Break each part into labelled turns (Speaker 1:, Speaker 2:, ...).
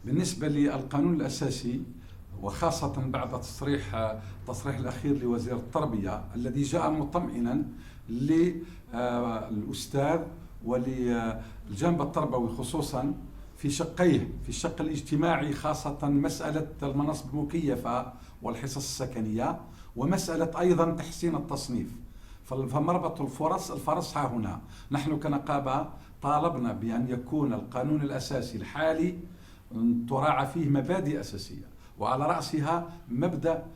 Speaker 1: بالنسبة للقانون الأساسي، وخاصة بعد التصريح الأخير لوزير التربية الذي جاء مطمئنا للأستاذ وللجانب التربوي خصوصا في شقيه، في الشق الاجتماعي خاصة مسألة المناصب المكيفة والحصص السكنية، ومسألة أيضا تحسين التصنيف. فمربط الفرص ها هنا. نحن كنقابة طالبنا بأن يكون القانون الأساسي الحالي تراعى فيه مبادئ أساسية، وعلى رأسها مبدأ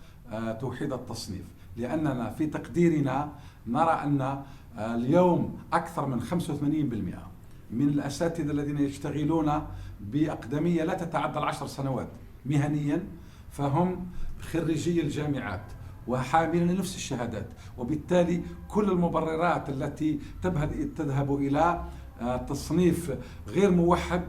Speaker 1: توحيد التصنيف، لأننا في تقديرنا نرى أن اليوم أكثر من 85% من الأساتذة الذين يشتغلون بأقدمية لا تتعدى 10 سنوات مهنيا، فهم خريجي الجامعات وحاملين نفس الشهادات، وبالتالي كل المبررات التي تذهب إلى تصنيف غير موحد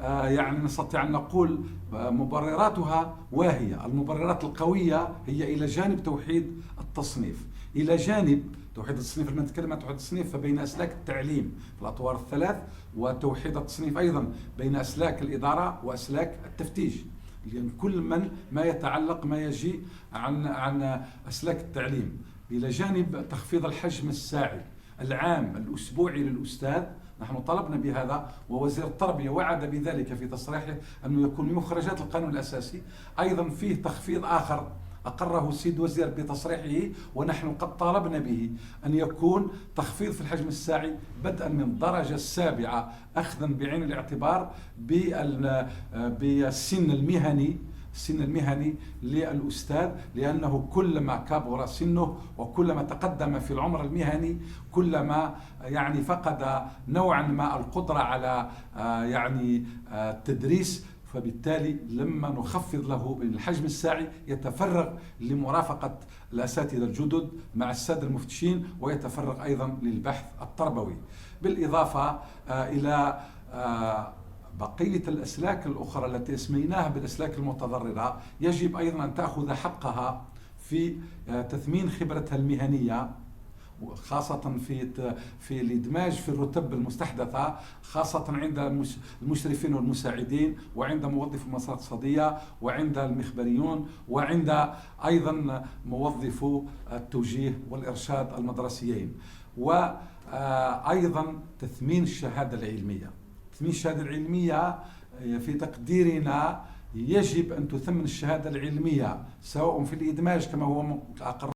Speaker 1: يعني نستطيع أن نقول مبرراتها واهية. المبررات القوية هي إلى جانب توحيد التصنيف، إلى جانب توحيد التصنيف. لما نتكلم عن توحيد التصنيف فبين أسلاك التعليم في الأطوار الثلاث، وتوحيد التصنيف أيضا بين أسلاك الإدارة وأسلاك التفتيش، لأن كل ما يتعلق ما يجي عن أسلاك التعليم، إلى جانب تخفيض الحجم الساعي العام الأسبوعي للأستاذ. نحن طلبنا بهذا، ووزير التربية وعد بذلك في تصريحه أنه يكون مخرجات القانون الأساسي. أيضا فيه تخفيض آخر أقره السيد وزير بتصريحه، ونحن قد طالبنا به أن يكون تخفيض في الحجم الساعي بدءا من الدرجة السابعة، أخذا بعين الاعتبار بالسن المهني للأستاذ، لأنه كلما كبر سنه وكلما تقدم في العمر المهني كلما يعني فقد نوعا ما القدرة على يعني التدريس. فبالتالي لما نخفض له الحجم الساعي يتفرغ لمرافقة الأساتذة الجدد مع السادة المفتشين، ويتفرغ أيضا للبحث التربوي، بالإضافة إلى بقية الأسلاك الأخرى التي اسميناها بالأسلاك المتضررة. يجب أيضا أن تأخذ حقها في تثمين خبرتها المهنية، خاصة في الإدماج في الرتب المستحدثة، خاصة عند المشرفين والمساعدين، وعند موظف المصالح الاقتصادية، وعند المخبريون، وعند أيضا موظفو التوجيه والإرشاد المدرسيين. وأيضا تثمين الشهادة العلمية. تثمين الشهادة العلمية في تقديرنا يجب أن تثمن الشهادة العلمية سواء في الإدماج كما هو أقر